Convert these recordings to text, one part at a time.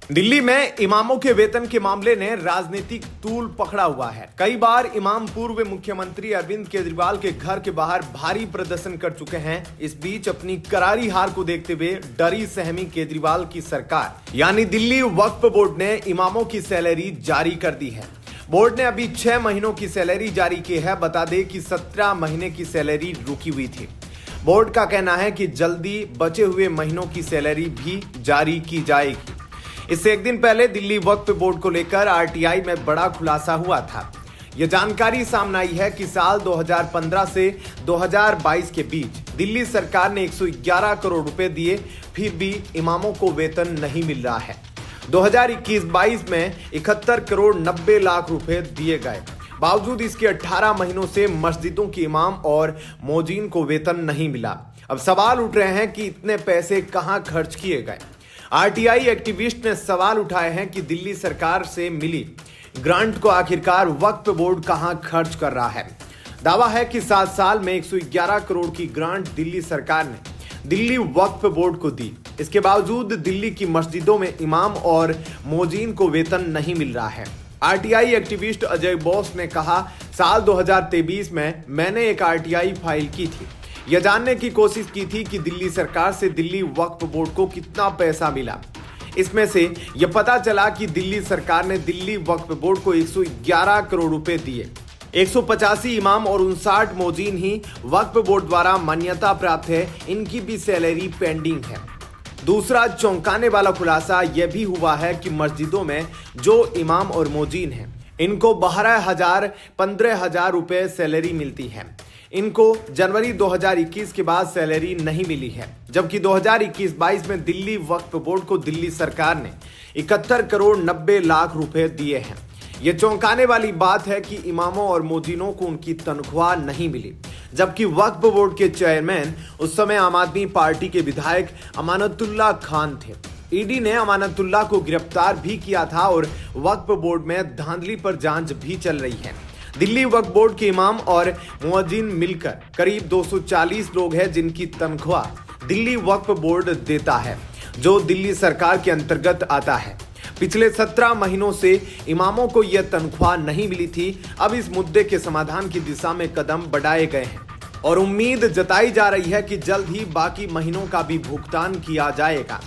दिल्ली में इमामों के वेतन के मामले ने राजनीतिक तूल पकड़ा हुआ है। कई बार इमाम पूर्व मुख्यमंत्री अरविंद केजरीवाल के घर के बाहर भारी प्रदर्शन कर चुके हैं। इस बीच अपनी करारी हार को देखते हुए डरी सहमी केजरीवाल की सरकार यानी दिल्ली वक्फ बोर्ड ने इमामों की सैलरी जारी कर दी है। बोर्ड ने अभी 6 महीनों की सैलरी जारी की है। बता दें कि 17 महीने की सैलरी रुकी हुई थी। बोर्ड का कहना है कि जल्दी बचे हुए महीनों की सैलरी भी जारी की जाएगी। इससे एक दिन पहले दिल्ली वक्फ बोर्ड को लेकर आरटीआई में बड़ा खुलासा हुआ था। यह जानकारी सामने आई है कि साल 2015 से 2022 के बीच दिल्ली सरकार ने 111 करोड़ रुपए दिए, फिर भी इमामों को वेतन नहीं मिल रहा है। 2021-22 में 71 करोड़ 90 लाख रुपए दिए गए। बावजूद इसके 18 महीनों से मस्जिदों के इमाम और मौजीन को वेतन नहीं मिला। अब सवाल उठ रहे हैं कि इतने पैसे कहां खर्च किए गए। आरटीआई एक्टिविस्ट ने सवाल उठाए हैं कि दिल्ली सरकार से मिली ग्रांट को आखिरकार वक्फ बोर्ड कहां खर्च कर रहा है। दावा है कि 7 साल में 111 करोड़ की ग्रांट दिल्ली सरकार ने दिल्ली वक्फ बोर्ड को दी। इसके बावजूद दिल्ली की मस्जिदों में इमाम और मौजीन को वेतन नहीं मिल रहा है। आरटीआई एक्टिविस्ट अजय बोस ने कहा, साल 2023 में मैंने एक आरटीआई फाइल की थी। यह जानने की कोशिश की थी कि दिल्ली सरकार से दिल्ली वक्फ बोर्ड को कितना पैसा मिला। इसमें से यह पता चला कि दिल्ली सरकार ने दिल्ली वक्फ बोर्ड को 111 करोड़ रुपए दिए। 185 इमाम और 59 मौजीन ही वक्फ बोर्ड द्वारा मान्यता प्राप्त है। इनकी भी सैलरी पेंडिंग है। दूसरा चौंकाने वाला खुलासा यह भी हुआ है कि मस्जिदों में जो इमाम और मौजीन हैं, इनको 12,000 15,000 रुपए सैलरी मिलती है। इनको जनवरी 2021 के बाद सैलरी नहीं मिली है, जबकि 2021-22 में दिल्ली वक्फ बोर्ड को दिल्ली सरकार ने 71 करोड़ 90 लाख रुपए दिए हैं। यह चौंकाने वाली बात है कि इमामों और मौजीनों को उनकी तनख्वाह नहीं मिली, जबकि वक्फ बोर्ड के चेयरमैन उस समय आम आदमी पार्टी के विधायक अमानतुल्लाह खान थे। ईडी ने अमानतुल्लाह को गिरफ्तार भी किया था और वक्फ बोर्ड में धांधली पर जांच भी चल रही है। दिल्ली वक्फ बोर्ड के इमाम और मुअज्जिन मिलकर करीब 240 लोग हैं, जिनकी तनख्वाह दिल्ली वक्फ बोर्ड देता है, जो दिल्ली सरकार के अंतर्गत आता है। पिछले 17 महीनों से इमामों को यह तनख्वाह नहीं मिली थी। अब इस मुद्दे के समाधान की दिशा में कदम बढ़ाए गए हैं और उम्मीद जताई जा रही है कि जल्द ही बाकी महीनों का भी भुगतान किया जाएगा।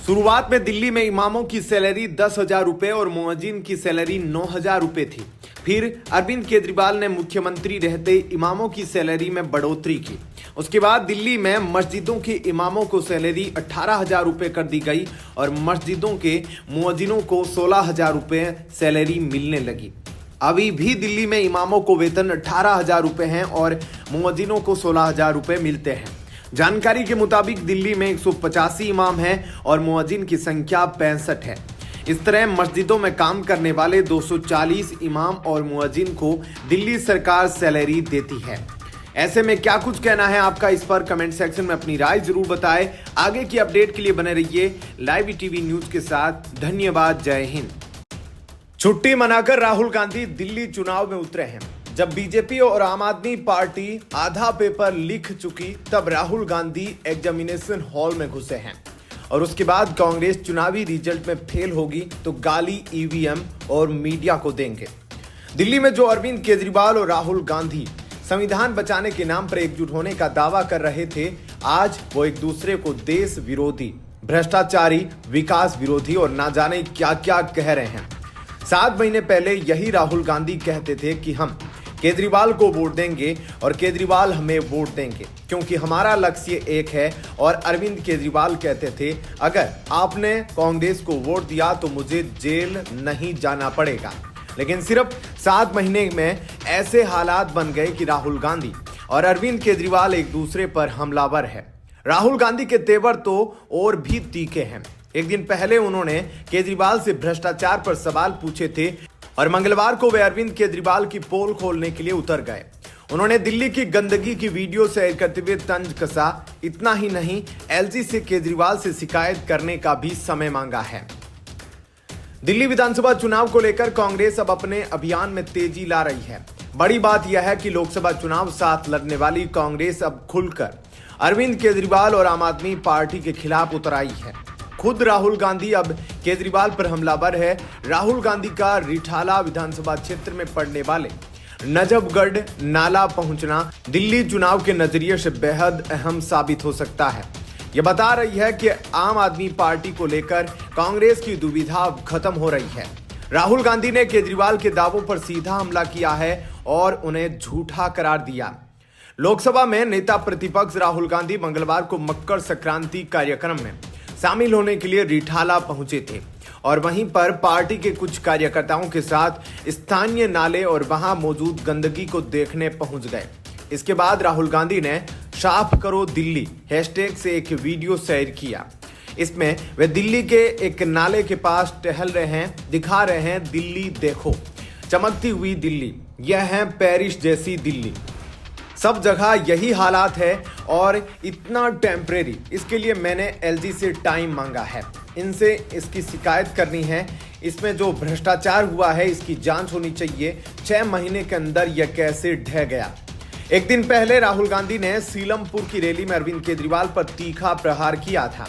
शुरुआत में दिल्ली में इमामों की सैलरी 10,000 रुपए और मुअज्जिन की सैलरी 9,000 रुपए थी। फिर अरविंद केजरीवाल ने मुख्यमंत्री रहते इमामों की सैलरी में बढ़ोतरी की। उसके बाद दिल्ली में मस्जिदों के इमामों को सैलरी 18,000 रुपए कर दी गई और मस्जिदों के मुअज्जिनों को 16,000 रुपए सैलरी मिलने लगी। अभी भी दिल्ली में इमामों को वेतन 18,000 रुपए हैं और मुअज्जिनों को 16,000 रुपए मिलते हैं। जानकारी के मुताबिक दिल्ली में 185 इमाम हैं और मुअज्जिन की संख्या 65 है। इस तरह मस्जिदों में काम करने वाले 240 इमाम और मुअज्जिन को दिल्ली सरकार सैलरी देती है। ऐसे में क्या कुछ कहना है आपका, इस पर कमेंट सेक्शन में अपनी राय जरूर बताएं। आगे की अपडेट के लिए बने रहिए लाइव टीवी न्यूज के साथ। धन्यवाद। जय हिंद। छुट्टी मनाकर राहुल गांधी दिल्ली चुनाव में उतरे हैं। जब बीजेपी और आम आदमी पार्टी आधा पेपर लिख चुकी, तब राहुल गांधी एग्जामिनेशन हॉल में घुसे हैं और उसके बाद कांग्रेस चुनावी रिजल्ट में फेल होगी तो गाली ईवीएम और मीडिया को देंगे। दिल्ली में जो अरविंद केजरीवाल और राहुल गांधी संविधान बचाने के नाम पर एकजुट होने का दावा कर रहे थे, आज वो एक दूसरे को देश विरोधी, भ्रष्टाचारी, विकास विरोधी और ना जाने क्या क्या कह रहे हैं। 7 महीने पहले यही राहुल गांधी कहते थे कि हम केजरीवाल को वोट देंगे और केजरीवाल हमें वोट देंगे क्योंकि हमारा लक्ष्य एक है। और अरविंद केजरीवाल कहते थे, अगर आपने कांग्रेस को वोट दिया तो मुझे जेल नहीं जाना पड़ेगा। लेकिन सिर्फ 7 महीने में ऐसे हालात बन गए कि राहुल गांधी और अरविंद केजरीवाल एक दूसरे पर हमलावर है। राहुल गांधी के तेवर तो और भी तीखे हैं। एक दिन पहले उन्होंने केजरीवाल से भ्रष्टाचार पर सवाल पूछे थे और मंगलवार को वे अरविंद केजरीवाल की पोल खोलने के लिए उतर गए। उन्होंने दिल्ली की गंदगी की वीडियो शेयर करते हुए तंज कसा। इतना ही नहीं, एलजी से केजरीवाल से शिकायत करने का भी समय मांगा है। दिल्ली विधानसभा चुनाव को लेकर कांग्रेस अब अपने अभियान में तेजी ला रही है। बड़ी बात यह है कि लोकसभा चुनाव साथ लड़ने वाली कांग्रेस अब खुलकर अरविंद केजरीवाल और आम आदमी पार्टी के खिलाफ उतर आई है। खुद राहुल गांधी अब केजरीवाल पर हमलावर है। राहुल गांधी का रिठाला विधानसभा क्षेत्र में पड़ने वाले नजफगढ़ नाला पहुंचना दिल्ली चुनाव के नजरिए से बेहद अहम साबित हो सकता है। यह बता रही है कि आम आदमी पार्टी को लेकर कांग्रेस की दुविधा अब खत्म हो रही है। राहुल गांधी ने केजरीवाल के दावों पर सीधा हमला किया है और उन्हें झूठा करार दिया। लोकसभा में नेता प्रतिपक्ष राहुल गांधी मंगलवार को मकर संक्रांति कार्यक्रम में शामिल होने के लिए रिठाला पहुंचे थे और वहीं पर पार्टी के कुछ कार्यकर्ताओं के साथ स्थानीय नाले और वहां मौजूद गंदगी को देखने पहुंच गए। इसके बाद राहुल गांधी ने साफ करो दिल्ली हैशटैग से एक वीडियो शेयर किया। इसमें वे दिल्ली के एक नाले के पास टहल रहे हैं, दिखा रहे हैं दिल्ली देखो, चमकती हुई दिल्ली, यह है पेरिस जैसी दिल्ली, सब जगह यही हालात है और इतना टेम्परेरी। इसके लिए मैंने एलजी से टाइम मांगा है, इनसे इसकी शिकायत करनी है। इसमें जो भ्रष्टाचार हुआ है इसकी जांच होनी चाहिए। 6 महीने के अंदर यह कैसे ढह गया। एक दिन पहले राहुल गांधी ने सीलमपुर की रैली में अरविंद केजरीवाल पर तीखा प्रहार किया था।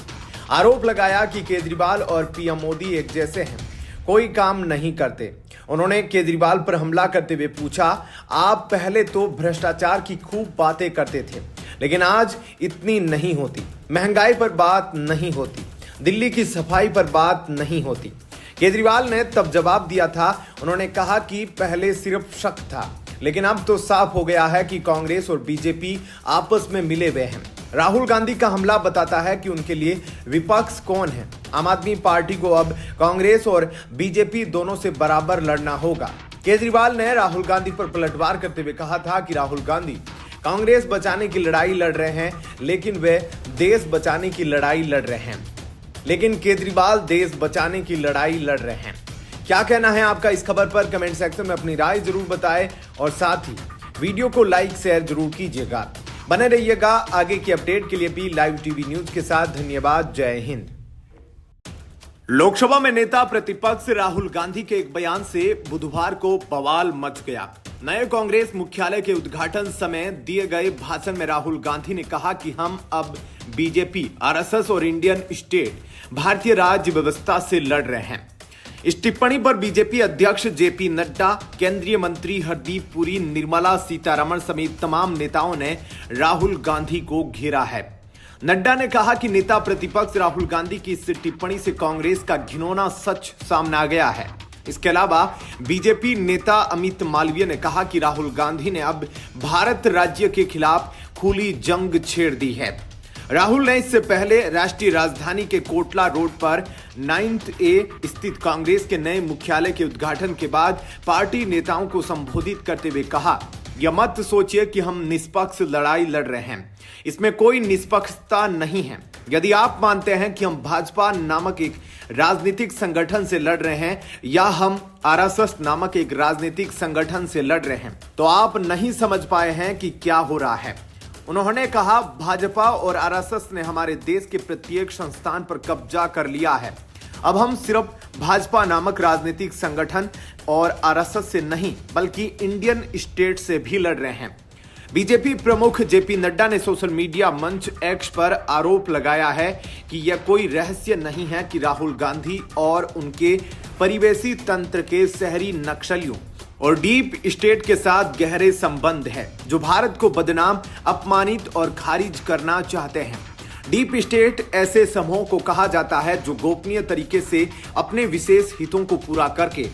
आरोप लगाया कि केजरीवाल और पीएम मोदी एक जैसे हैं, कोई काम नहीं करते। उन्होंने केजरीवाल पर हमला करते हुए पूछा, आप पहले तो भ्रष्टाचार की खूब बातें करते थे, लेकिन आज इतनी नहीं होती, महंगाई पर बात नहीं होती, दिल्ली की सफाई पर बात नहीं होती। केजरीवाल ने तब जवाब दिया था, उन्होंने कहा कि पहले सिर्फ शक था, लेकिन अब तो साफ हो गया है कि कांग्रेस और बीजेपी आपस में मिले हुए हैं। राहुल गांधी का हमला बताता है कि उनके लिए विपक्ष कौन है। आम आदमी पार्टी को अब कांग्रेस और बीजेपी दोनों से बराबर लड़ना होगा। केजरीवाल ने राहुल गांधी पर पलटवार करते हुए कहा था कि राहुल गांधी कांग्रेस बचाने की लड़ाई लड़ रहे हैं, लेकिन वे देश बचाने की लड़ाई लड़ रहे हैं। लेकिन केजरीवाल देश बचाने की लड़ाई लड़ रहे हैं। क्या कहना है आपका इस खबर पर? कमेंट सेक्शन में अपनी राय जरूर बताएं और साथ ही वीडियो को लाइक शेयर जरूर कीजिएगा। बने रहिएगा आगे की अपडेट के लिए भी लाइव टीवी न्यूज के साथ। धन्यवाद। जय हिंद। लोकसभा में नेता प्रतिपक्ष राहुल गांधी के एक बयान से बुधवार को बवाल मच गया। नए कांग्रेस मुख्यालय के उद्घाटन समय दिए गए भाषण में राहुल गांधी ने कहा कि हम अब बीजेपी, आरएसएस और इंडियन स्टेट भारतीय राज्य व्यवस्था से लड़ रहे हैं। इस टिप्पणी पर बीजेपी अध्यक्ष जेपी नड्डा, केंद्रीय मंत्री हरदीप पुरी, निर्मला सीतारमण समेत तमाम नेताओं ने राहुल गांधी को घेरा है। नड्डा ने कहा कि नेता प्रतिपक्ष राहुल गांधी की इस टिप्पणी से कांग्रेस का घिनौना सच सामने आ गया है। इसके अलावा बीजेपी नेता अमित मालवीय ने कहा कि राहुल गांधी ने अब भारत राज्य के खिलाफ खुली जंग छेड़ दी है। राहुल ने इससे पहले राष्ट्रीय राजधानी के कोटला रोड पर 9th ए स्थित कांग्रेस के नए मुख्यालय के उद्घाटन के बाद पार्टी नेताओं को संबोधित करते हुए कहा, यह मत सोचिए कि हम निष्पक्ष लड़ाई लड़ रहे हैं, इसमें कोई निष्पक्षता नहीं है। यदि आप मानते हैं कि हम भाजपा नामक एक राजनीतिक संगठन से लड़ रहे हैं या हम आरएसएस नामक एक राजनीतिक संगठन से लड़ रहे हैं, तो आप नहीं समझ पाए हैं कि क्या हो रहा है। उन्होंने कहा, भाजपा और आरएसएस ने हमारे देश के प्रत्येक संस्थान पर कब्जा कर लिया है। अब हम सिर्फ भाजपा नामक राजनीतिक संगठन और आरएसएस से नहीं बल्कि इंडियन स्टेट से भी लड़ रहे हैं। बीजेपी प्रमुख जेपी नड्डा ने सोशल मीडिया मंच एक्स पर आरोप लगाया है कि यह कोई रहस्य नहीं है कि राहुल गांधी और उनके परिवेशी तंत्र के शहरी नक्सलियों और डीप स्टेट के साथ गहरे संबंध है, जो भारत को बदनाम, अपमानित और खारिज करना चाहते हैं। डीप स्टेट ऐसे समूहों को कहा जाता है जो गोपनीय तरीके से अपने विशेष हितों को पूरा करके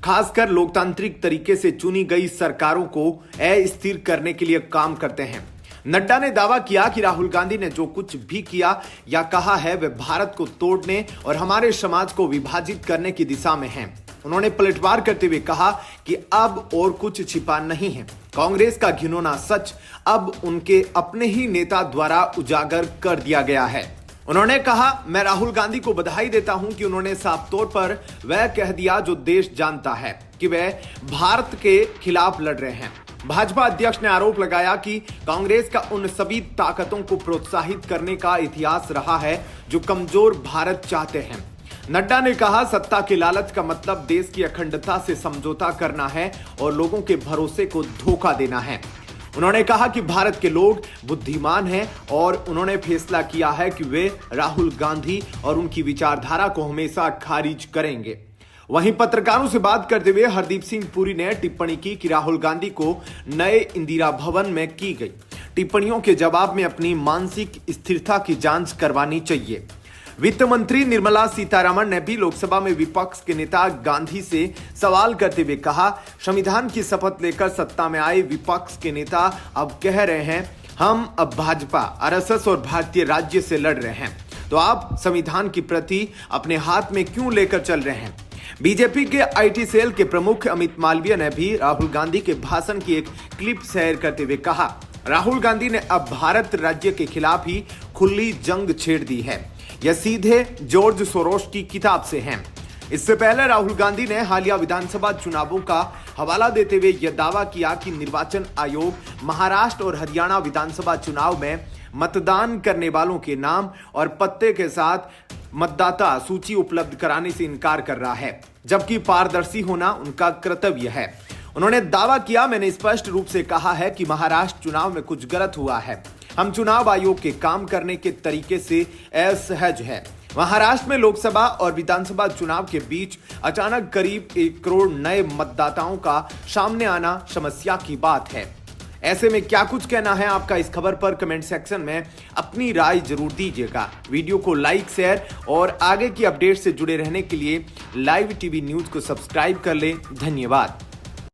खासकर लोकतांत्रिक तरीके से चुनी गई सरकारों को अस्थिर करने के लिए काम करते हैं। नड्डा ने दावा किया कि राहुल गांधी ने जो कुछ भी किया या कहा है वह भारत को तोड़ने और हमारे समाज को विभाजित करने की दिशा में है। उन्होंने पलटवार करते हुए कहा कि अब और कुछ छिपा नहीं है। कांग्रेस का घिनौना सच अब उनके अपने ही नेता द्वारा उजागर कर दिया गया है। उन्होंने कहा, मैं राहुल गांधी को बधाई देता हूं कि उन्होंने साफ तौर पर वह कह दिया जो देश जानता है कि वह भारत के खिलाफ लड़ रहे हैं। भाजपा अध्यक्ष ने आरोप लगाया कि कांग्रेस का उन सभी ताकतों को प्रोत्साहित करने का इतिहास रहा है जो कमजोर भारत चाहते हैं। नड्डा ने कहा, सत्ता के लालच का मतलब देश की अखंडता से समझौता करना है और लोगों के भरोसे को धोखा देना है। उन्होंने कहा कि भारत के लोग बुद्धिमान हैं और उन्होंने फैसला किया है कि वे राहुल गांधी और उनकी विचारधारा को हमेशा खारिज करेंगे। वहीं पत्रकारों से बात करते हुए हरदीप सिंह पुरी ने टिप्पणी की कि राहुल गांधी को नए इंदिरा भवन में की गई टिप्पणियों के जवाब में अपनी मानसिक स्थिरता की जांच करवानी चाहिए। वित्त मंत्री निर्मला सीतारमण ने भी लोकसभा में विपक्ष के नेता गांधी से सवाल करते हुए कहा, संविधान की शपथ लेकर सत्ता में आए विपक्ष के नेता अब कह रहे हैं हम अब भाजपा, आरएसएस और भारतीय राज्य से लड़ रहे हैं, तो आप संविधान की प्रति अपने हाथ में क्यों लेकर चल रहे हैं। बीजेपी के आईटी सेल के प्रमुख अमित मालवीय ने भी राहुल गांधी के भाषण की एक क्लिप शेयर करते हुए कहा, राहुल गांधी ने अब भारत राज्य के खिलाफ ही खुली जंग छेड़ दी है, यह सीधे जॉर्ज सोरोस की किताब से है। इससे पहले राहुल गांधी ने हालिया विधानसभा चुनावों का हवाला देते हुए यह दावा किया कि निर्वाचन आयोग महाराष्ट्र और हरियाणा विधानसभा चुनाव में मतदान करने वालों के नाम और पत्ते के साथ मतदाता सूची उपलब्ध कराने से इनकार कर रहा है, जबकि पारदर्शी होना उनका कर्तव्य है। उन्होंने दावा किया, मैंने स्पष्ट रूप से कहा है कि महाराष्ट्र चुनाव में कुछ गलत हुआ है। हम चुनाव आयोग के काम करने के तरीके से असहज है। महाराष्ट्र में लोकसभा और विधानसभा चुनाव के बीच अचानक करीब 1 करोड़ नए मतदाताओं का सामने आना समस्या की बात है। ऐसे में क्या कुछ कहना है आपका इस खबर पर कमेंट सेक्शन में अपनी राय जरूर दीजिएगा। वीडियो को लाइक, शेयर और आगे की अपडेट से जुड़े रहने के लिए लाइव टीवी न्यूज को सब्सक्राइब कर लें। धन्यवाद।